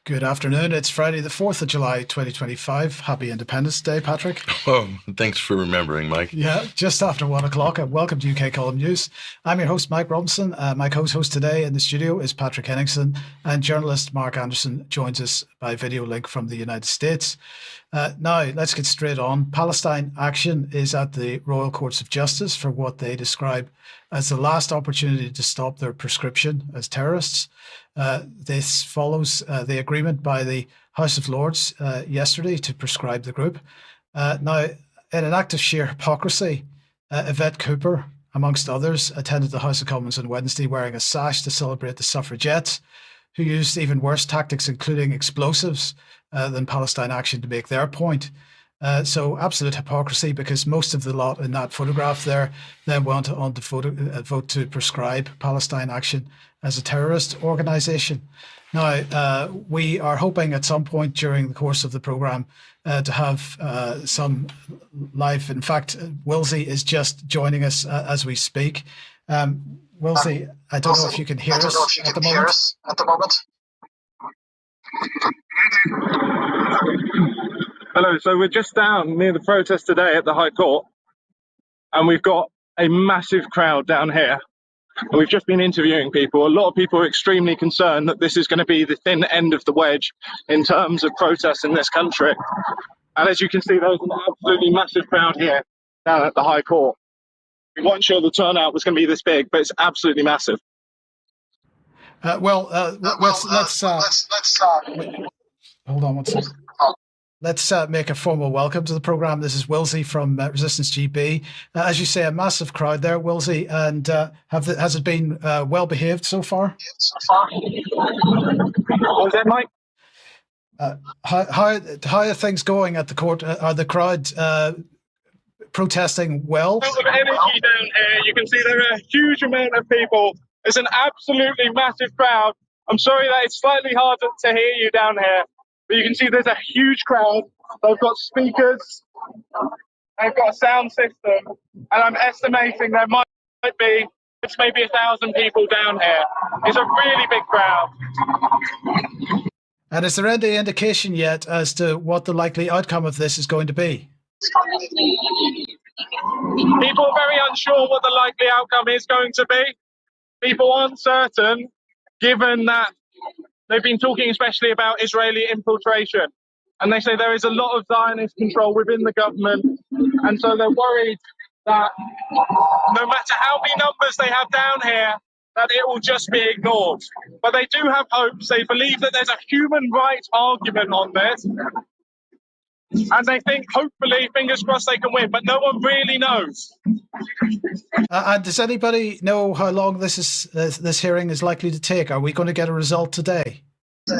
Good afternoon. It's Friday, the 4th of July, 2025. Happy Independence Day, Patrick. Oh, thanks for remembering, Mike. Yeah, just after 1 o'clock. Welcome to UK Column News. I'm your host, Mike Robinson. My co-host today in the studio is Patrick Henningsen, and journalist Mark Anderson joins us by video link from the United States. Now, let's get straight on. Palestine Action is at the Royal Courts of Justice for what they describe as the last opportunity to stop their prescription as terrorists. This follows the agreement by the House of Lords yesterday to prescribe the group. Now, in an act of sheer hypocrisy, Yvette Cooper, amongst others, attended the House of Commons on Wednesday wearing a sash to celebrate the suffragettes, who used even worse tactics, including explosives, than Palestine Action to make their point. So absolute hypocrisy, because most of the lot in that photograph there then went on to vote to prescribe Palestine Action as a terrorist organisation. Now, we are hoping at some point during the course of the programme to have some live. In fact, Wilsey is just joining us as we speak. Wilsey, I don't know if you can hear us at the moment. Hello, so we're just down near the protest today at the High Court, and we've got a massive crowd down here. And we've just been interviewing people. A lot of people are extremely concerned that this is going to be the thin end of the wedge in terms of protests in this country. And as you can see, there's an absolutely massive crowd here down at the High Court. We weren't sure the turnout was going to be this big, but it's absolutely massive. Let's hold on one second. Let's make a formal welcome to the programme. This is Wilsey from Resistance GB. As you say, a massive crowd there, Wilsey, and has it been well behaved so far? What was that, Mike? How are things going at the court? Are the crowd protesting well? There's a lot of energy down here. You can see there are a huge amount of people. It's an absolutely massive crowd. I'm sorry that it's slightly hard to hear you down here. But you can see there's a huge crowd. They've got speakers, they've got a sound system, and I'm estimating there might be maybe 1,000 people down here. It's a really big crowd. And is there any indication yet as to what the likely outcome of this is going to be? People are very unsure what the likely outcome is going to be. People aren't certain, given that they've been talking especially about Israeli infiltration. And they say there is a lot of Zionist control within the government. And so they're worried that no matter how many numbers they have down here, that it will just be ignored. But they do have hopes. They believe that there's a human rights argument on this. And they think, hopefully, fingers crossed, they can win. But no one really knows. And does anybody know how long this hearing is likely to take? Are we going to get a result today? They're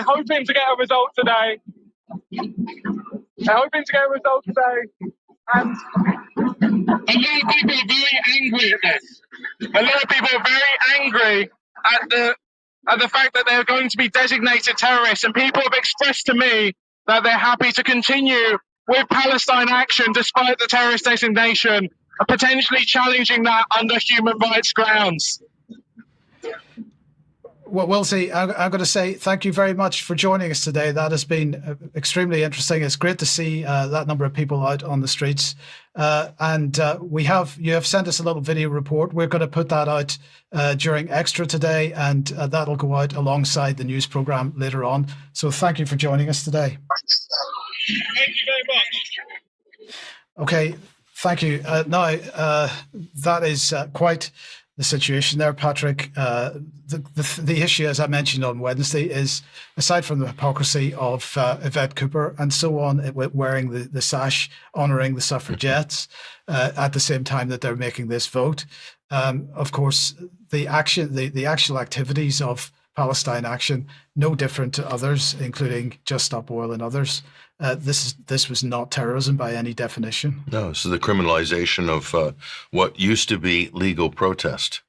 hoping to get a result today. And a lot of people are very angry at this. A lot of people are very angry at the fact that they're going to be designated terrorists. And people have expressed to me that they're happy to continue with Palestine Action despite the terrorist designation, and potentially challenging that under human rights grounds. Well, Wilsey, I'm going to say thank you very much for joining us today. That has been extremely interesting. It's great to see that number of people out on the streets. And you have sent us a little video report. We're going to put that out during Extra today, and that'll go out alongside the news programme later on. So thank you for joining us today. Thank you very much. Okay, thank you. Now, that is quite the situation there, Patrick. The issue, as I mentioned on Wednesday, is aside from the hypocrisy of Yvette Cooper and so on, wearing the sash, honouring the suffragettes at the same time that they're making this vote. Of course, the actual activities of Palestine Action, no different to others, including Just Stop Oil and others. This was not terrorism by any definition. No, this is the criminalization of what used to be legal protest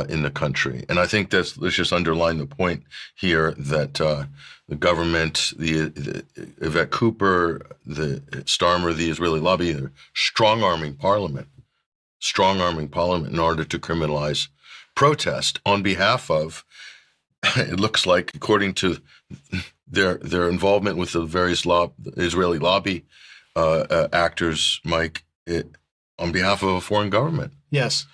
in the country. And I think let's just underline the point here that the government, the Yvette Cooper, the Starmer, the Israeli lobby, they're strong-arming Parliament in order to criminalize protest on behalf of it looks like, according to their involvement with the various Israeli lobby actors, Mike, on behalf of a foreign government. Yes.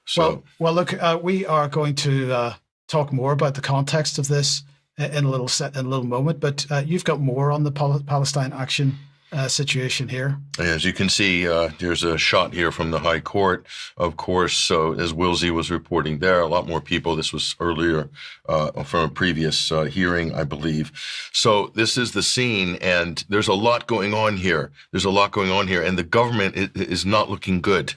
So, well, look, we are going to talk more about the context of this in a little moment. But you've got more on the Palestine action situation here. as you can see, there's a shot here from the High Court, of course. So as Wilsey was reporting there, a lot more people. This was earlier from a previous hearing, I believe. So this is the scene, and there's a lot going on here. And the government is not looking good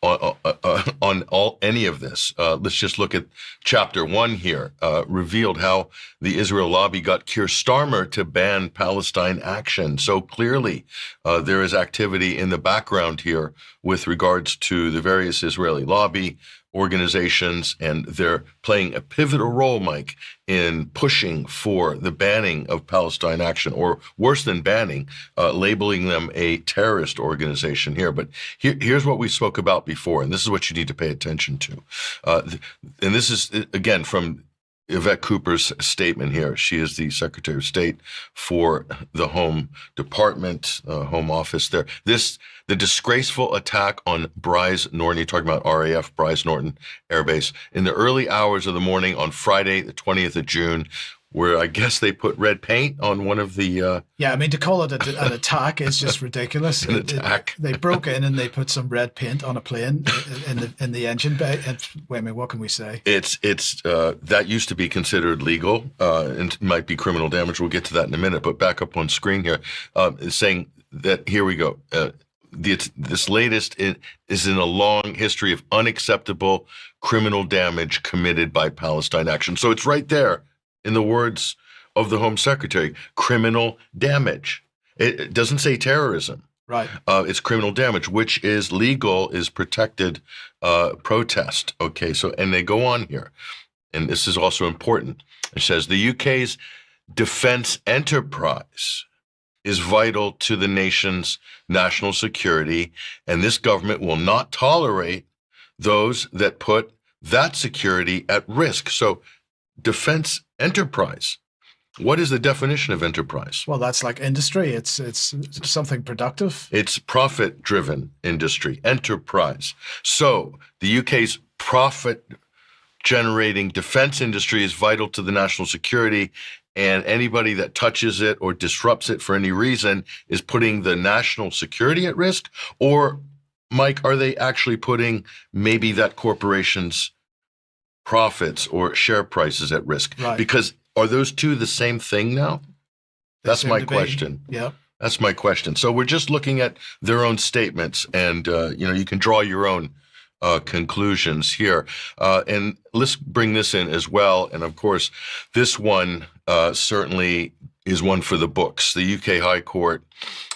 on any of this. Let's just look at chapter 1 here. Revealed how the Israel lobby got Keir Starmer to ban Palestine action. So clearly, there is activity in the background here with regards to the various Israeli lobby organizations, and they're playing a pivotal role, Mike, in pushing for the banning of Palestine action, or worse than banning, labeling them a terrorist organization here. But here's what we spoke about before, and this is what you need to pay attention to. And this is, again, from Yvette Cooper's statement here. She is the Secretary of State for the Home Department, Home Office there. The disgraceful attack on Bryce Norton, you're talking about RAF, Bryce Norton Air Base, in the early hours of the morning on Friday, the 20th of June, where I guess they put red paint on one of the... Yeah, I mean, to call it an attack is just ridiculous. An attack. They broke in and they put some red paint on a plane in the engine bay. Wait a minute, what can we say? It's that used to be considered legal and might be criminal damage. We'll get to that in a minute. But back up on screen here, saying that, here we go. This latest is in a long history of unacceptable criminal damage committed by Palestine action. So it's right there in the words of the Home Secretary, criminal damage. It doesn't say terrorism. Right. It's criminal damage, which is legal, is protected protest. Okay, so, and they go on here, and this is also important. It says the UK's defense enterprise is vital to the nation's national security, and this government will not tolerate those that put that security at risk. So, defense enterprise. What is the definition of enterprise? Well, that's like industry. It's something productive. It's profit-driven industry, enterprise. So the UK's profit-generating defense industry is vital to the national security, and anybody that touches it or disrupts it for any reason is putting the national security at risk? Or, Mike, are they actually putting maybe that corporation's profits or share prices at risk? Right. Because are those two the same thing now? That's my question. Yeah. That's my question. So we're just looking at their own statements, and you can draw your own conclusions here. And let's bring this in as well. And of course, this one certainly is one for the books. The UK High Court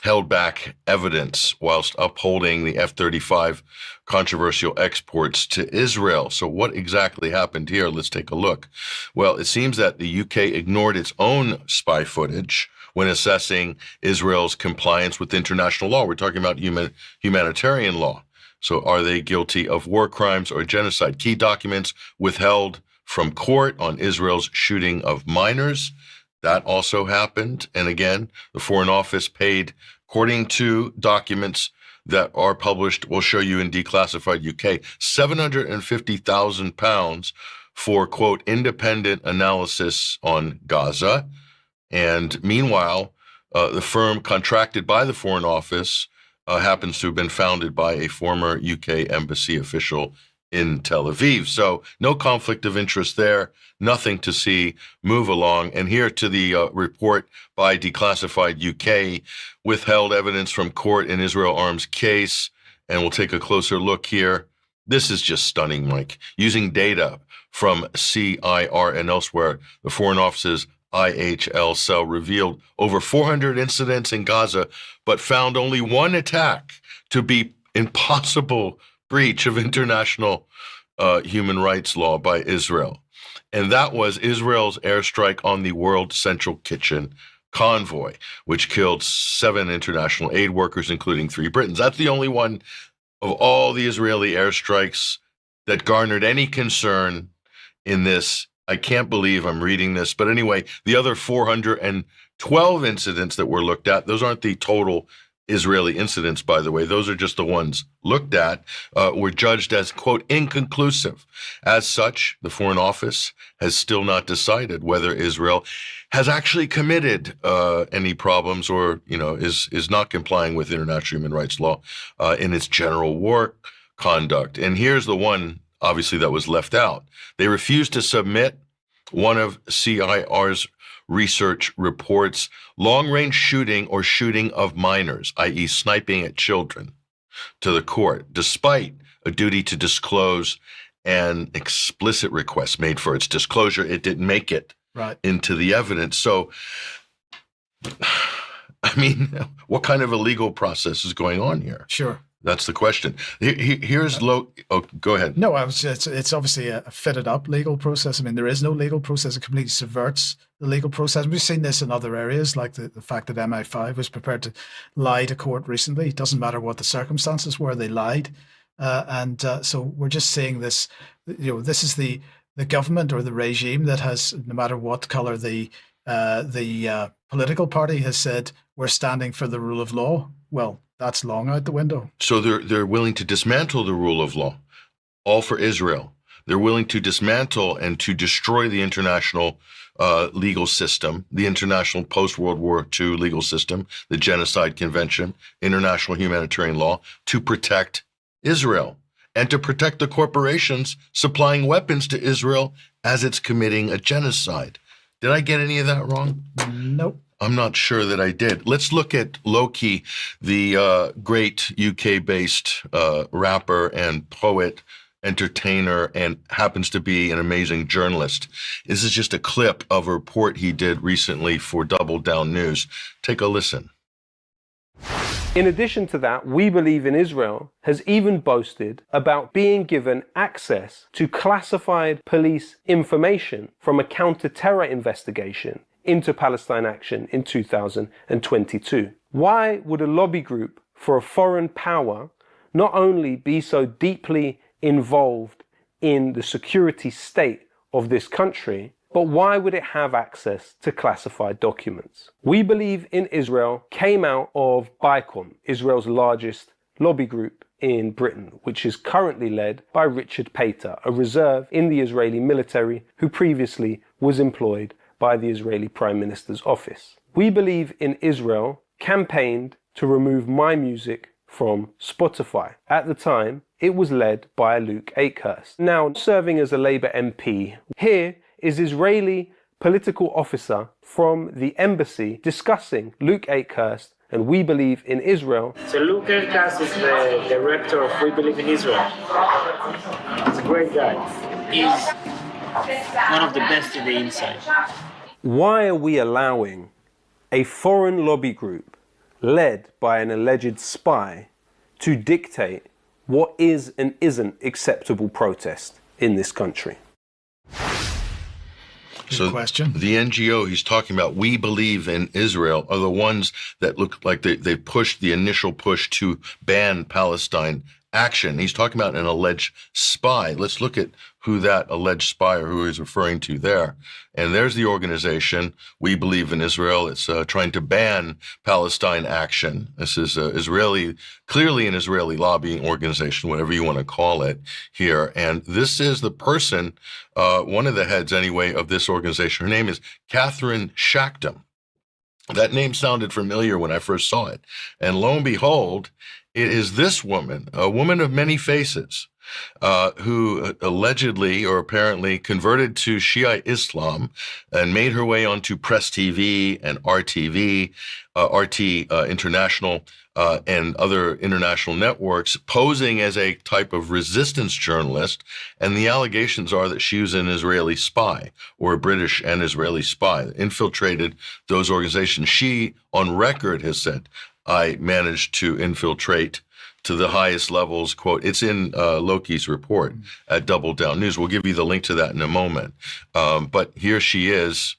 held back evidence whilst upholding the F-35 controversial exports to Israel. So what exactly happened here? Let's take a look. Well, it seems that the UK ignored its own spy footage when assessing Israel's compliance with international law. We're talking about humanitarian law. So are they guilty of war crimes or genocide? Key documents withheld from court on Israel's shooting of minors. That also happened. And again, the Foreign Office paid, according to documents that are published, we'll show you in Declassified UK, £750,000 for, quote, independent analysis on Gaza. And meanwhile, the firm contracted by the Foreign Office happens to have been founded by a former UK embassy official in Tel Aviv. So no conflict of interest there, nothing to see, move along. And here to the report by Declassified UK, withheld evidence from court in Israel arms case. And we'll take a closer look here. This is just stunning, Mike. Using data from CIR and elsewhere, the Foreign Office's IHL cell revealed over 400 incidents in Gaza, but found only one attack to be impossible breach of international human rights law by Israel. And that was Israel's airstrike on the World Central Kitchen convoy, which killed 7 international aid workers, including 3 Britons. That's the only one of all the Israeli airstrikes that garnered any concern in this I can't believe I'm reading this. But anyway, the other 412 incidents that were looked at, those aren't the total Israeli incidents, by the way. Those are just the ones looked at, were judged as, quote, inconclusive. As such, the Foreign Office has still not decided whether Israel has actually committed any problems or, is not complying with international human rights law in its general war conduct. And here's the one, obviously, that was left out. They refused to submit one of CIR's research reports long-range shooting or shooting of minors, i.e. sniping at children, to the court, despite a duty to disclose an explicit request made for its disclosure. It didn't make it into the evidence. So, I mean, what kind of a legal process is going on here? Sure. That's the question. Here's go ahead. No, it's obviously a fitted up legal process. I mean, there is no legal process. It completely subverts the legal process. We've seen this in other areas, like the fact that MI5 was prepared to lie to court recently. It doesn't matter what the circumstances were, they lied. So we're just seeing this, this is the government or the regime that has, no matter what color the political party has said, we're standing for the rule of law. Well, that's long out the window. So they're willing to dismantle the rule of law, all for Israel. They're willing to dismantle and to destroy the international legal system, the international post-World War II legal system, the Genocide Convention, international humanitarian law, to protect Israel and to protect the corporations supplying weapons to Israel as it's committing a genocide. Did I get any of that wrong? Nope. I'm not sure that I did. Let's look at Loki, the great UK-based rapper and poet, entertainer, and happens to be an amazing journalist. This is just a clip of a report he did recently for Double Down News. Take a listen. In addition to that, We Believe in Israel has even boasted about being given access to classified police information from a counter-terror investigation into Palestine action in 2022. Why would a lobby group for a foreign power not only be so deeply involved in the security state of this country, but why would it have access to classified documents? We Believe in Israel came out of BICOM, Israel's largest lobby group in Britain, which is currently led by Richard Pater, a reserve in the Israeli military who previously was employed by the Israeli Prime Minister's office. We Believe in Israel campaigned to remove my music from Spotify. At the time, it was led by Luke Akehurst, now serving as a Labour MP. Here is Israeli political officer from the embassy discussing Luke Akehurst and We Believe in Israel. So Luke Akehurst is the director of We Believe in Israel. He's a great guy. He's one of the best in the inside. Why are we allowing a foreign lobby group led by an alleged spy to dictate what is and isn't acceptable protest in this country? So question. The NGO he's talking about, We Believe in Israel, are the ones that look like they pushed the initial push to ban Palestine action. He's talking about an alleged spy. Let's look at who that alleged spy or who he's referring to there. And there's the organization, We Believe in Israel. It's trying to ban Palestine action. This is clearly an Israeli lobbying organization, whatever you want to call it here. And this is the person, one of the heads anyway, of this organization. Her name is Catherine Shaktam. That name sounded familiar when I first saw it. And lo and behold, it is this woman, a woman of many faces, who allegedly or apparently converted to Shia Islam and made her way onto Press TV and RTV, RT International, and other international networks, posing as a type of resistance journalist. And the allegations are that she was an Israeli spy or a British and Israeli spy, infiltrated those organizations. She, on record, has said, I managed to infiltrate to the highest levels, quote, it's in Loki's report at Double Down News. We'll give you the link to that in a moment. But here she is.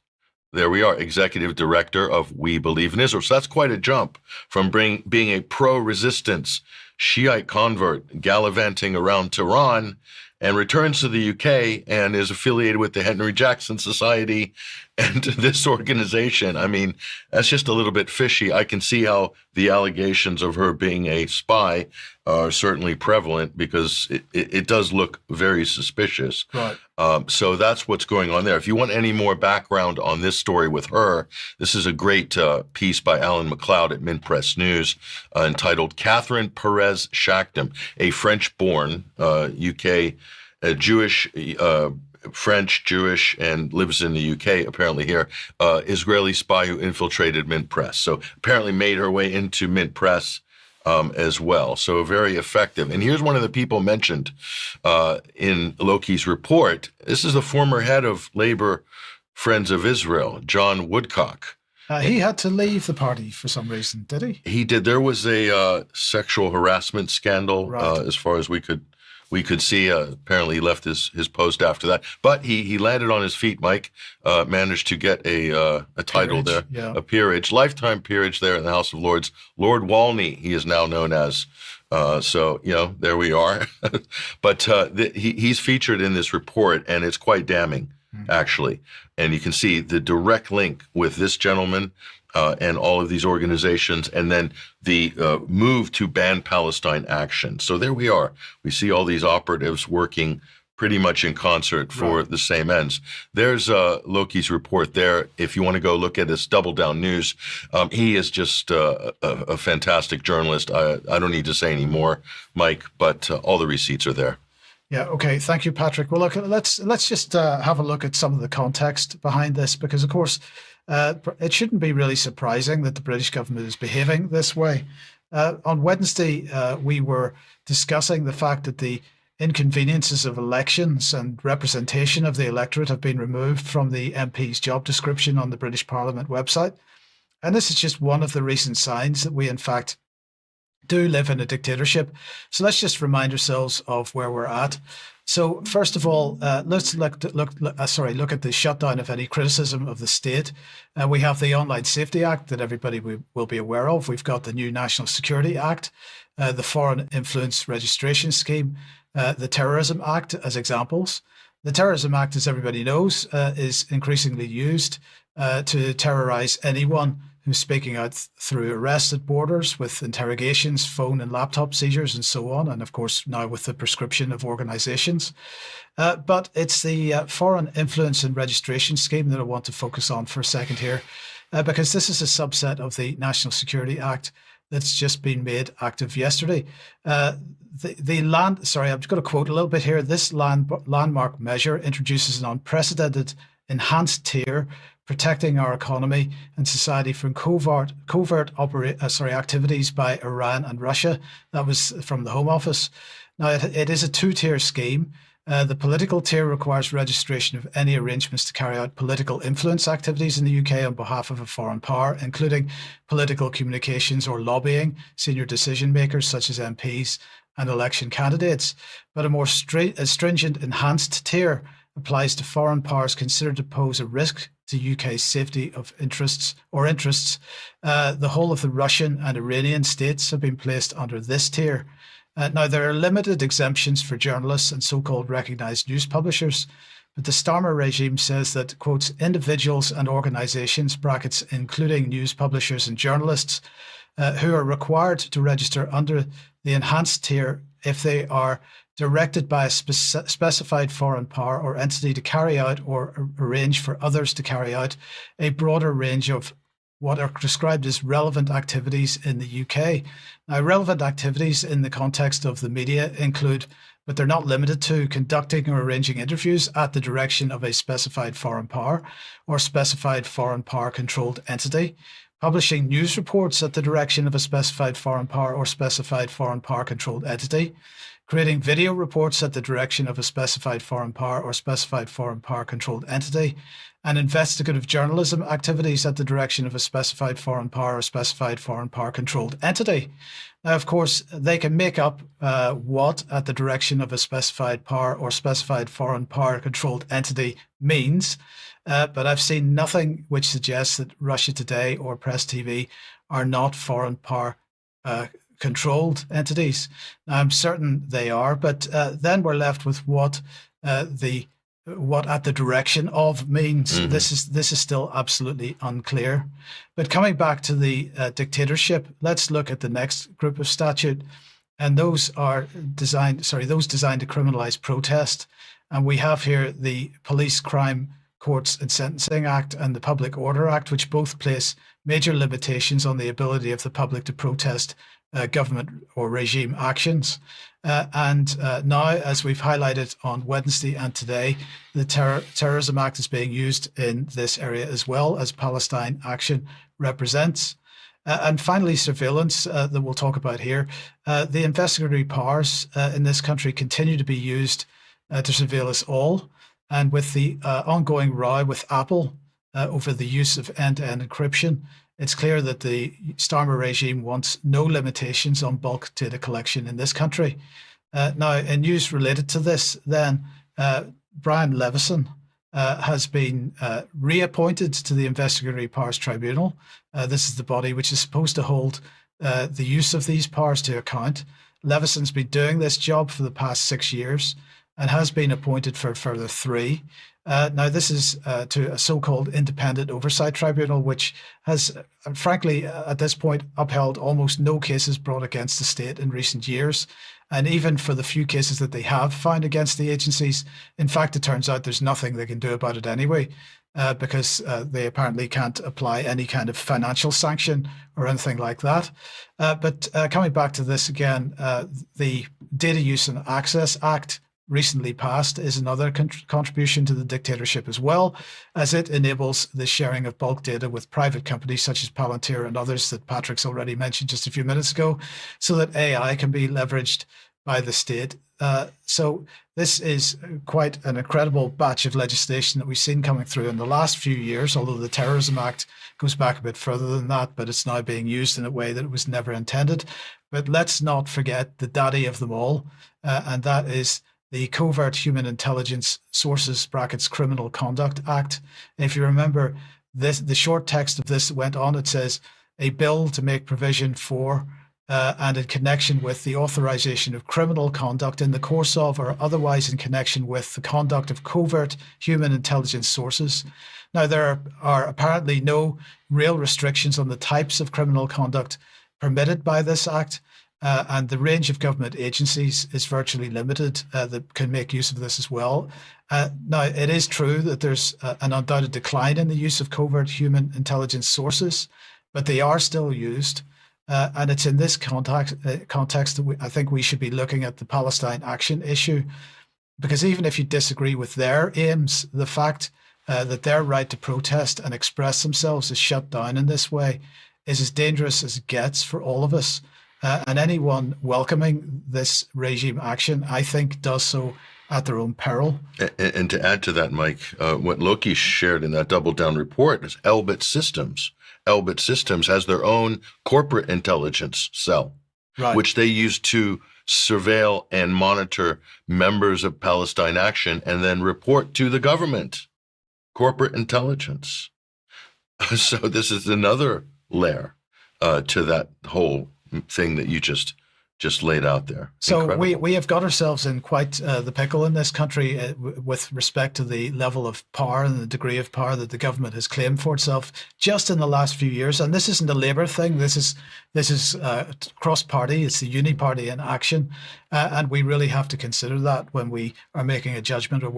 There we are, executive director of We Believe in Israel. So that's quite a jump from being a pro-resistance Shiite convert gallivanting around Tehran and returns to the UK and is affiliated with the Henry Jackson Society and this organization. I mean, that's just a little bit fishy. I can see how the allegations of her being a spy are certainly prevalent, because it does look very suspicious. Right. So that's what's going on there. If you want any more background on this story with her, this is a great piece by Alan MacLeod at Mint Press News entitled Catherine Perez Shaktam, a French-born UK Jewish, French, Jewish, and lives in the UK apparently here, Israeli spy who infiltrated Mint Press. So apparently made her way into Mint Press as well. So very effective. And here's one of the people mentioned in Loki's report. This is the former head of Labor Friends of Israel, John Woodcock. He had to leave the party for some reason, did he? He did. There was a sexual harassment scandal, Right. as far as we could see. Apparently, he left his post after that. But he landed on his feet, Mike, managed to get a title Peerage, there, yeah. a peerage, lifetime peerage there in the House of Lords. Lord Walney, he is now known as. So, there we are. But he's featured in this report, and it's quite damning, actually. And you can see the direct link with this gentleman and all of these organizations, and then the move to ban Palestine action. So there we are. We see all these operatives working pretty much in concert for the same ends. There's Loki's report there. If you want to go look at his Double Down News, he is just a fantastic journalist. I don't need to say any more, Mike, but all the receipts are there. Yeah. Okay. Thank you, Patrick. Well, look, let's just have a look at some of the context behind this, because, of course, it shouldn't be really surprising that the British government is behaving this way. On Wednesday, we were discussing the fact that the inconveniences of elections and representation of the electorate have been removed from the MP's job description on the British Parliament website. And this is just one of the recent signs that we, in fact, do live in a dictatorship. So let's just remind ourselves of where we're at. So first of all, let's look at the shutdown of any criticism of the state. We have the Online Safety Act that everybody will be aware of. We've got the new National Security Act, the Foreign Influence Registration Scheme, the Terrorism Act as examples. The Terrorism Act, as everybody knows, is increasingly used to terrorize anyone who's speaking out through arrests at borders, with interrogations, phone and laptop seizures, and so on. And of course, now with the prescription of organizations. But it's the Foreign Influence and Registration Scheme that I want to focus on for a second here, because this is a subset of the National Security Act that's just been made active yesterday. I'm just going to quote a little bit here. This landmark measure introduces an unprecedented enhanced tier protecting our economy and society from covert activities by Iran and Russia. That was from the Home Office. Now, it is a two-tier scheme. The political tier requires registration of any arrangements to carry out political influence activities in the UK on behalf of a foreign power, including political communications or lobbying senior decision makers such as MPs and election candidates. But a more stringent enhanced tier applies to foreign powers considered to pose a risk to UK's safety of interests. The whole of the Russian and Iranian states have been placed under this tier. Now, there are limited exemptions for journalists and so-called recognised news publishers, but the Starmer regime says that, quotes, individuals and organisations, brackets, including news publishers and journalists, who are required to register under the enhanced tier if they are directed by a specified foreign power or entity to carry out or arrange for others to carry out a broader range of what are described as relevant activities in the UK. Now, relevant activities in the context of the media include, but they're not limited to, conducting or arranging interviews at the direction of a specified foreign power or specified foreign power-controlled entity, publishing news reports at the direction of a specified foreign power or specified foreign power-controlled entity, creating video reports at the direction of a specified foreign power or specified foreign power-controlled entity, and investigative journalism activities at the direction of a specified foreign power or specified foreign power-controlled entity. Now, of course, they can make up what at the direction of a specified power or specified foreign power-controlled entity means, but I've seen nothing which suggests that Russia Today or Press TV are not foreign power controlled entities. Now, I'm certain they are, but then we're left with what at the direction of means. Mm-hmm. This is still absolutely unclear. But coming back to the dictatorship, let's look at the next group of statute, and those designed to criminalize protest. And we have here the Police Crime Courts and Sentencing Act and the Public Order Act, which both place major limitations on the ability of the public to protest government or regime actions. And now, as we've highlighted on Wednesday and today, the Terrorism Act is being used in this area as well, as Palestine Action represents. And finally, surveillance that we'll talk about here. The investigatory powers in this country continue to be used to surveil us all. And with the ongoing row with Apple over the use of end-to-end encryption, it's clear that the Starmer regime wants no limitations on bulk data collection in this country. Now, in news related to this, then, Brian Levison has been reappointed to the Investigatory Powers Tribunal. This is the body which is supposed to hold the use of these powers to account. Levison's been doing this job for the past 6 years and has been appointed for a further 3. Now, this is to a so-called independent oversight tribunal, which has, frankly, at this point, upheld almost no cases brought against the state in recent years. And even for the few cases that they have found against the agencies, in fact, it turns out there's nothing they can do about it anyway, because they apparently can't apply any kind of financial sanction or anything like that. But coming back to this again, the Data Use and Access Act, recently passed, is another contribution to the dictatorship as well, as it enables the sharing of bulk data with private companies such as Palantir and others that Patrick's already mentioned just a few minutes ago, so that AI can be leveraged by the state. So this is quite an incredible batch of legislation that we've seen coming through in the last few years, although the Terrorism Act goes back a bit further than that, but it's now being used in a way that it was never intended. But let's not forget the daddy of them all, and that is the Covert Human Intelligence Sources (Criminal Conduct Act. And if you remember, the short text of this went on. It says, a bill to make provision for and in connection with the authorization of criminal conduct in the course of or otherwise in connection with the conduct of covert human intelligence sources. Now, there are apparently no real restrictions on the types of criminal conduct permitted by this act. And the range of government agencies is virtually limited that can make use of this as well. Now, it is true that there's an undoubted decline in the use of covert human intelligence sources, but they are still used. And it's in this context that I think we should be looking at the Palestine Action issue, because even if you disagree with their aims, the fact that their right to protest and express themselves is shut down in this way is as dangerous as it gets for all of us. And anyone welcoming this regime action, I think, does so at their own peril. And to add to that, Mike, what Loki shared in that Double Down report is Elbit Systems. Elbit Systems has their own corporate intelligence cell, right, which they use to surveil and monitor members of Palestine Action and then report to the government. Corporate intelligence. So this is another layer to that whole thing that you just laid out there. So Incredible. we have got ourselves in quite the pickle in this country with respect to the level of power and the degree of power that the government has claimed for itself just in the last few years. And this isn't a Labour thing. This is cross-party. It's the uni-party in action, and we really have to consider that when we are making a judgment of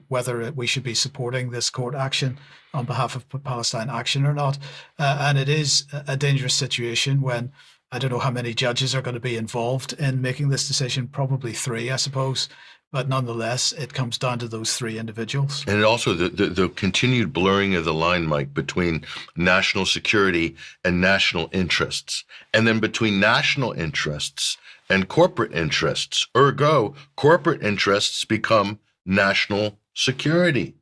whether we should be supporting this court action on behalf of Palestine Action or not. And it is a dangerous situation when I don't know how many judges are going to be involved in making this decision, probably 3, I suppose. But nonetheless, it comes down to those 3 individuals. And also the continued blurring of the line, Mike, between national security and national interests, and then between national interests and corporate interests. Ergo, corporate interests become national security.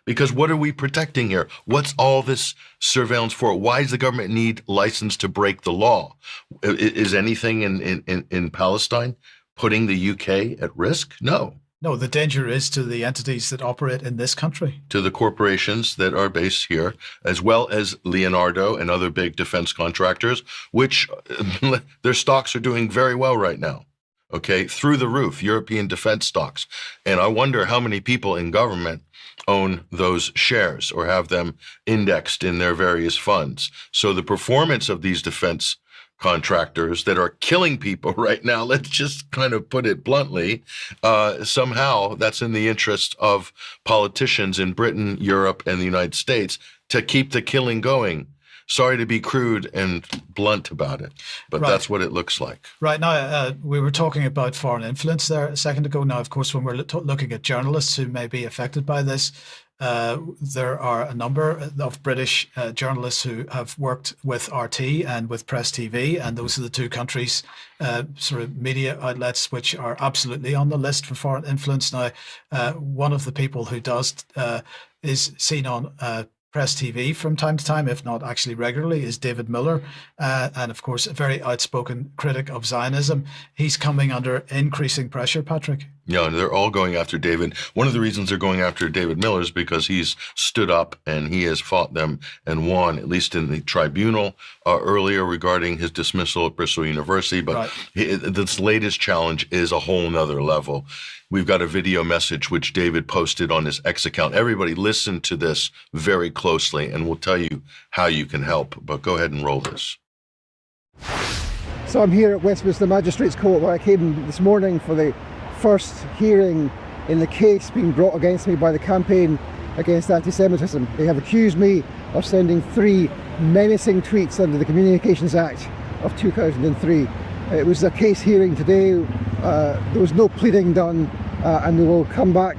Because what are we protecting here? What's all this surveillance for? Why does the government need license to break the law? Is anything in Palestine putting the UK at risk? No. No, the danger is to the entities that operate in this country. To the corporations that are based here, as well as Leonardo and other big defense contractors, which their stocks are doing very well right now. Okay, through the roof, European defense stocks. And I wonder how many people in government own those shares or have them indexed in their various funds. So the performance of these defense contractors that are killing people right now, let's just kind of put it bluntly, somehow that's in the interest of politicians in Britain, Europe, and the United States to keep the killing going. Sorry to be crude and blunt about it, but that's what it looks like. Right now, we were talking about foreign influence there a second ago. Now, of course, when we're looking at journalists who may be affected by this, there are a number of British journalists who have worked with RT and with Press TV, and those are the two countries' sort of media outlets which are absolutely on the list for foreign influence. Now, one of the people who does is seen on Press TV from time to time, if not actually regularly, is David Miller, and of course a very outspoken critic of Zionism. He's coming under increasing pressure, Patrick. Yeah, and they're all going after David. One of the reasons they're going after David Miller is because he's stood up and he has fought them and won, at least in the tribunal earlier regarding his dismissal at Bristol University. But this latest challenge is a whole nother level. We've got a video message which David posted on his X account. Everybody listen to this very closely and we'll tell you how you can help. But go ahead and roll this. So I'm here at Westminster Magistrates Court where I came this morning for the first hearing in the case being brought against me by the Campaign Against Anti-Semitism. They have accused me of sending 3 menacing tweets under the Communications Act of 2003. It was a case hearing today. There was no pleading done, and we will come back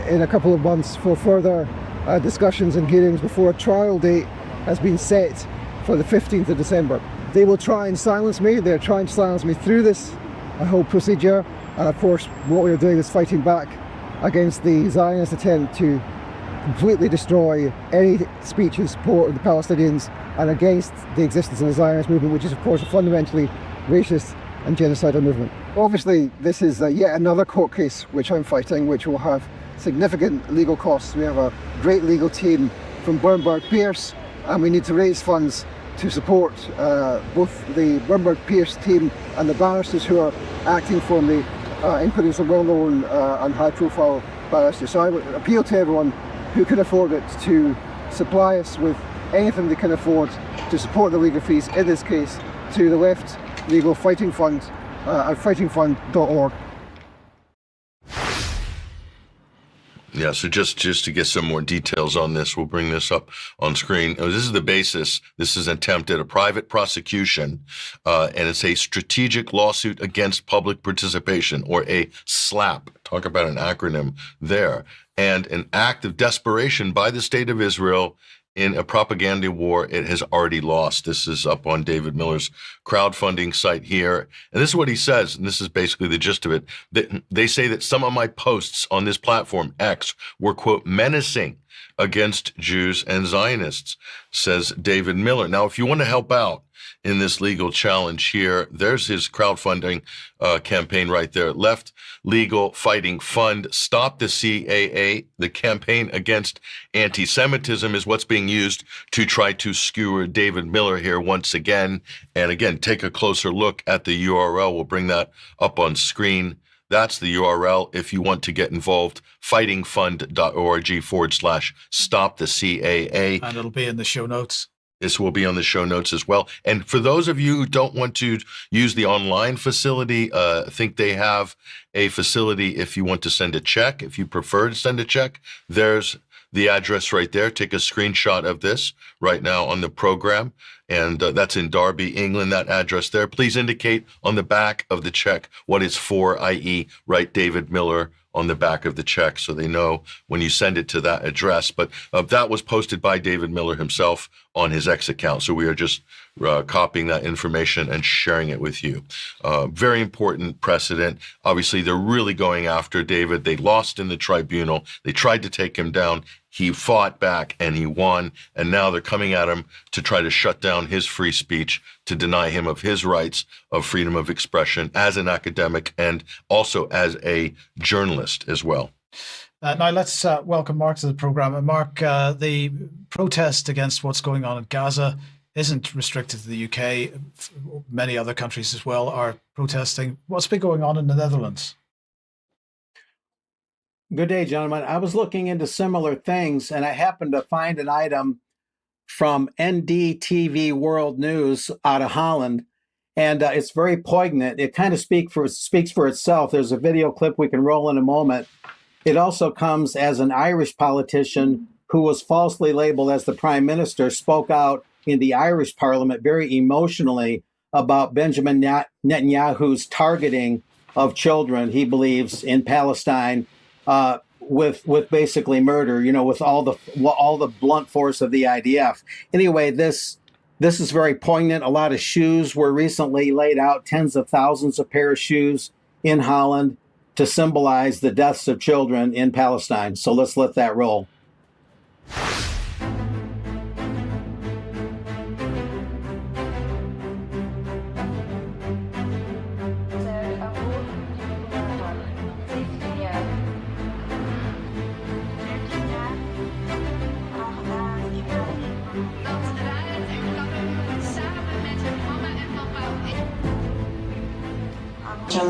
in a couple of months for further discussions and hearings before a trial date has been set for the 15th of December. They will try and silence me. They're trying to silence me through this whole procedure. And of course, what we are doing is fighting back against the Zionist attempt to completely destroy any speech in support of the Palestinians and against the existence of the Zionist movement, which is of course a fundamentally racist and genocidal movement. Obviously, this is yet another court case which I'm fighting, which will have significant legal costs. We have a great legal team from Bernberg Pierce, and we need to raise funds to support both the Bernberg Pierce team and the barristers who are acting for me, including some well-known and high-profile barristers. So I would appeal to everyone who can afford it to supply us with anything they can afford to support the legal fees in this case to the Left Legal Fighting Fund at fightingfund.org. Yeah, so just to get some more details on this, we'll bring this up on screen. This is the basis. This is an attempt at a private prosecution, and it's a strategic lawsuit against public participation, or a SLAP. Talk about an acronym there. And an act of desperation by the State of Israel in a propaganda war it has already lost. This is up on David Miller's crowdfunding site here. And this is what he says, and this is basically the gist of it. They say that some of my posts on this platform, X, were, quote, menacing against Jews and Zionists, says David Miller. Now, if you want to help out in this legal challenge here, there's his crowdfunding campaign right there. Left Legal Fighting Fund, Stop the CAA. The campaign against anti-Semitism is what's being used to try to skewer David Miller here once again. And again, take a closer look at the URL. We'll bring that up on screen. That's the URL if you want to get involved, fightingfund.org/stop the CAA. And it'll be in the show notes. This will be on the show notes as well. And for those of you who don't want to use the online facility, I think they have a facility if you want to send a check. If you prefer to send a check, there's the address right there. Take a screenshot of this right now on the program. And that's in Derby, England, that address there. Please indicate on the back of the check what it's for, i.e. write David Miller on the back of the check so they know when you send it to that address. But that was posted by David Miller himself on his X account. So we are just copying that information and sharing it with you. Very important precedent. Obviously, they're really going after David. They lost in the tribunal. They tried to take him down. He fought back and he won. And now they're coming at him to try to shut down his free speech, to deny him of his rights of freedom of expression as an academic and also as a journalist as well. Now let's welcome Mark to the program. And Mark, the protest against what's going on in Gaza isn't restricted to the UK. Many other countries as well are protesting. What's been going on in the Netherlands? Good day, gentlemen. I was looking into similar things, and I happened to find an item from NDTV World News out of Holland, and it's very poignant. It kind of speaks for itself. There's a video clip we can roll in a moment. It also comes as an Irish politician who was falsely labeled as the prime minister spoke out in the Irish parliament very emotionally about Benjamin Netanyahu's targeting of children, he believes, in Palestine, with basically murder, with all the blunt force of the IDF. Anyway, this is very poignant. A lot of shoes were recently laid out, tens of thousands of pair of shoes in Holland to symbolize the deaths of children in Palestine. So let's let that roll.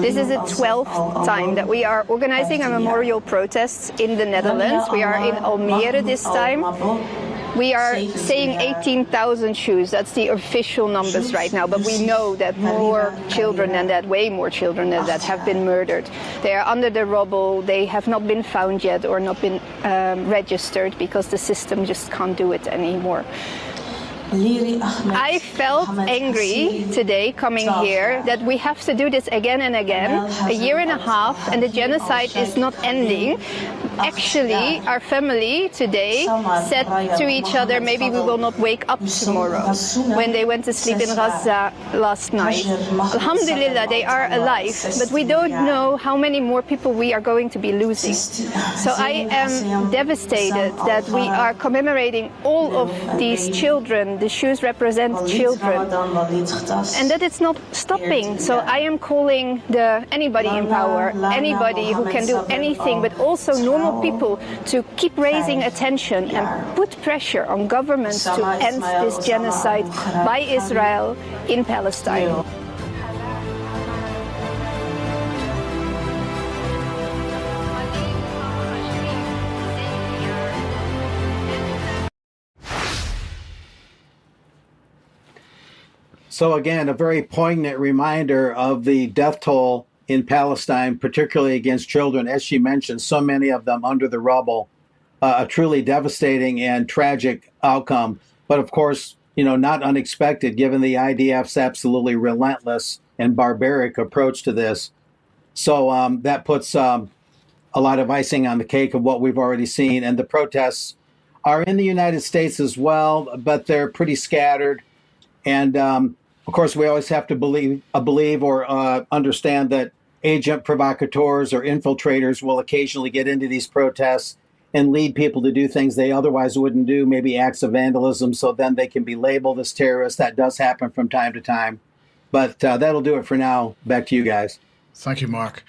This is the 12th time that we are organizing a memorial protest in the Netherlands. We are in Almere this time. We are saying 18,000 shoes. That's the official numbers right now. But we know that more children than that, way more children than that, have been murdered. They are under the rubble. They have not been found yet or not been registered because the system just can't do it anymore. I felt angry today coming here that we have to do this again and again, a year and a half, and the genocide is not ending. Actually, our family today said to each other, maybe we will not wake up tomorrow, when they went to sleep in Gaza last night. Alhamdulillah, they are alive, but we don't know how many more people we are going to be losing. So I am devastated that we are commemorating all of these children. The shoes represent children, and that it's not stopping. So I am calling anybody in power, anybody who can do anything, but also normal people, to keep raising attention and put pressure on governments to end this genocide by Israel in Palestine. So again, a very poignant reminder of the death toll in Palestine, particularly against children. As she mentioned, so many of them under the rubble, a truly devastating and tragic outcome. But of course, not unexpected given the IDF's absolutely relentless and barbaric approach to this. So that puts a lot of icing on the cake of what we've already seen. And the protests are in the United States as well, but they're pretty scattered. And of course, we always have to believe or understand that agent provocateurs or infiltrators will occasionally get into these protests and lead people to do things they otherwise wouldn't do, maybe acts of vandalism, so then they can be labeled as terrorists. That does happen from time to time. But that'll do it for now. Back to you guys. Thank you, Mark.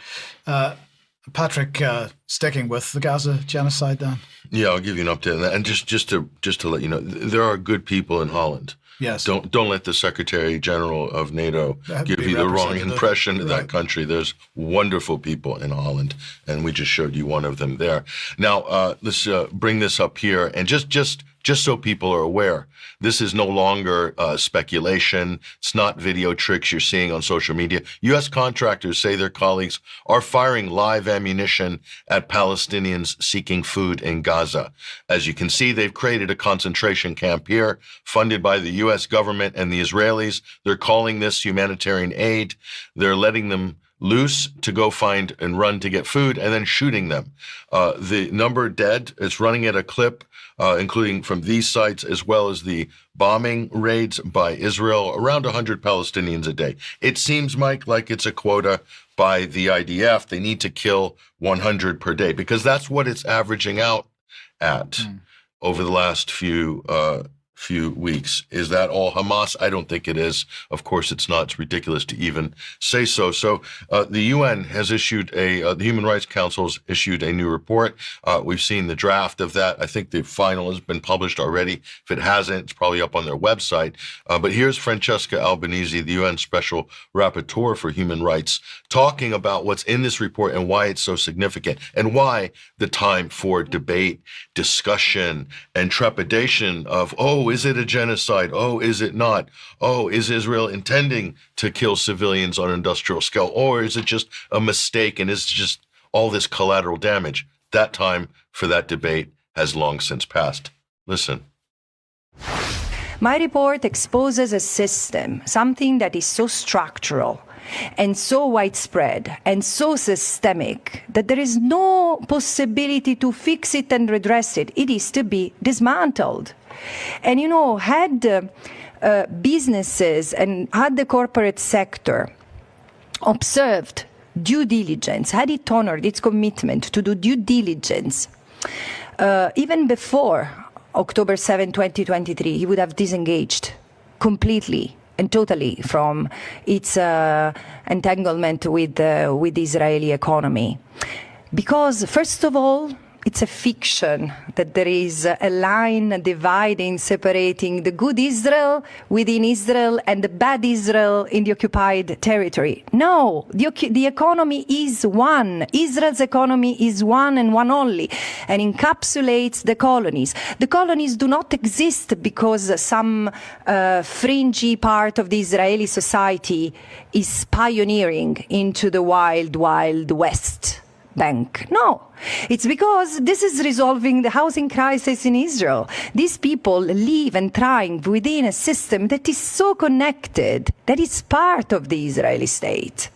Patrick, sticking with the Gaza genocide then? Yeah, I'll give you an update on that. And just to let you know, there are good people in Holland. Yes. Don't let the Secretary General of NATO give you the wrong impression of that country. There's wonderful people in Holland, and we just showed you one of them there. Now, let's bring this up here, and just so people are aware, this is no longer speculation. It's not video tricks you're seeing on social media. U.S. contractors say their colleagues are firing live ammunition at Palestinians seeking food in Gaza. As you can see, they've created a concentration camp here, funded by the U.S. government and the Israelis. They're calling this humanitarian aid. They're letting them loose to go find and run to get food, and then shooting them. The number dead is running at a clip, including from these sites, as well as the bombing raids by Israel, around 100 Palestinians a day. It seems, Mike, like it's a quota by the IDF. They need to kill 100 per day, because that's what it's averaging out at over the last few weeks. Is that all Hamas? I don't think it is. Of course, it's not. It's ridiculous to even say so. So the UN has issued the Human Rights Council has issued a new report. We've seen the draft of that. I think the final has been published already. If it hasn't, it's probably up on their website. But here's Francesca Albanese, the UN Special Rapporteur for Human Rights, talking about what's in this report and why it's so significant, and why the time for debate, discussion, and trepidation of, oh, is it a genocide? Oh, is it not? Oh, is Israel intending to kill civilians on an industrial scale? Or is it just a mistake and is just all this collateral damage? That time for that debate has long since passed. Listen. My report exposes a system, something that is so structural and so widespread and so systemic that there is no possibility to fix it and redress it. It is to be dismantled. And, you know, had businesses and had the corporate sector observed due diligence, had it honored its commitment to do due diligence, even before October 7, 2023, he would have disengaged completely and totally from its entanglement with the Israeli economy. Because, first of all, it's a fiction that there is a line dividing, separating the good Israel within Israel and the bad Israel in the occupied territory. No, the economy is one. Israel's economy is one and one only, and encapsulates the colonies. The colonies do not exist because some fringy part of the Israeli society is pioneering into the wild, wild West Bank. No, it's because this is resolving the housing crisis in Israel. These people live and thrive within a system that is so connected, that is part of the Israeli state.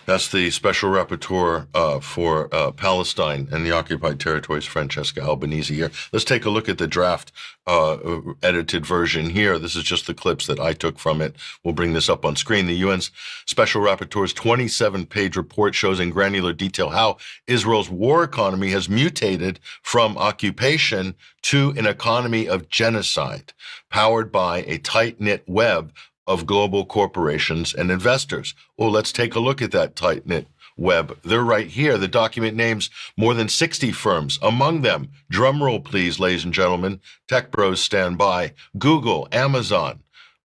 That's the Special Rapporteur for Palestine and the occupied territories, Francesca Albanese here. Let's take a look at the draft edited version here. This is just the clips that I took from it. We'll bring this up on screen. The UN's Special Rapporteur's 27-page report shows in granular detail how Israel's war economy has mutated from occupation to an economy of genocide, powered by a tight-knit web of global corporations and investors. Well, let's take a look at that tight-knit web. They're right here. The document names more than 60 firms. Among them, drumroll please, ladies and gentlemen, tech bros stand by, Google, Amazon,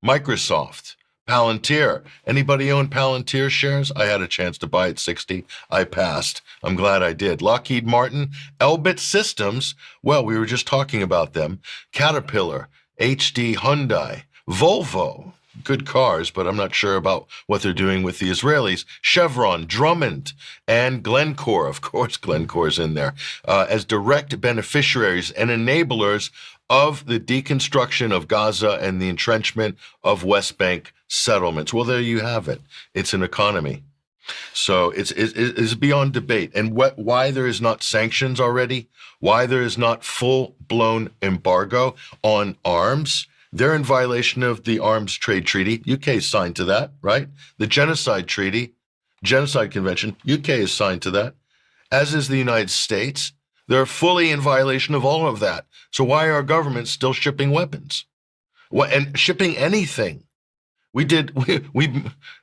Microsoft, Palantir. Anybody own Palantir shares? I had a chance to buy at 60. I passed. I'm glad I did. Lockheed Martin, Elbit Systems. Well, we were just talking about them. Caterpillar, HD Hyundai, Volvo. Good cars, but I'm not sure about what they're doing with the Israelis. Chevron, Drummond, and Glencore, of course, Glencore's in there, as direct beneficiaries and enablers of the deconstruction of Gaza and the entrenchment of West Bank settlements. Well, there you have it. It's an economy. So it's beyond debate. And why there is not sanctions already, why there is not full-blown embargo on arms. They're in violation of the Arms Trade Treaty. UK is signed to that, right? The Genocide Treaty, Genocide Convention, UK is signed to that, as is the United States. They're fully in violation of all of that. So why are our governments still shipping weapons? And shipping anything?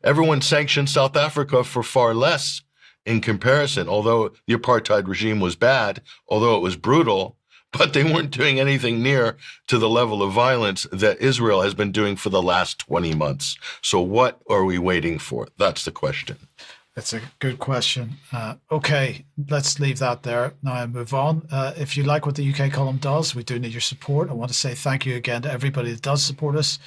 Everyone sanctioned South Africa for far less in comparison, although the apartheid regime was bad, although it was brutal. But they weren't doing anything near to the level of violence that Israel has been doing for the last 20 months. So what are we waiting for? That's the question. That's a good question. Okay, let's leave that there now and move on. If you like what the UK column does, we do need your support. I want to say thank you again to everybody that does support us.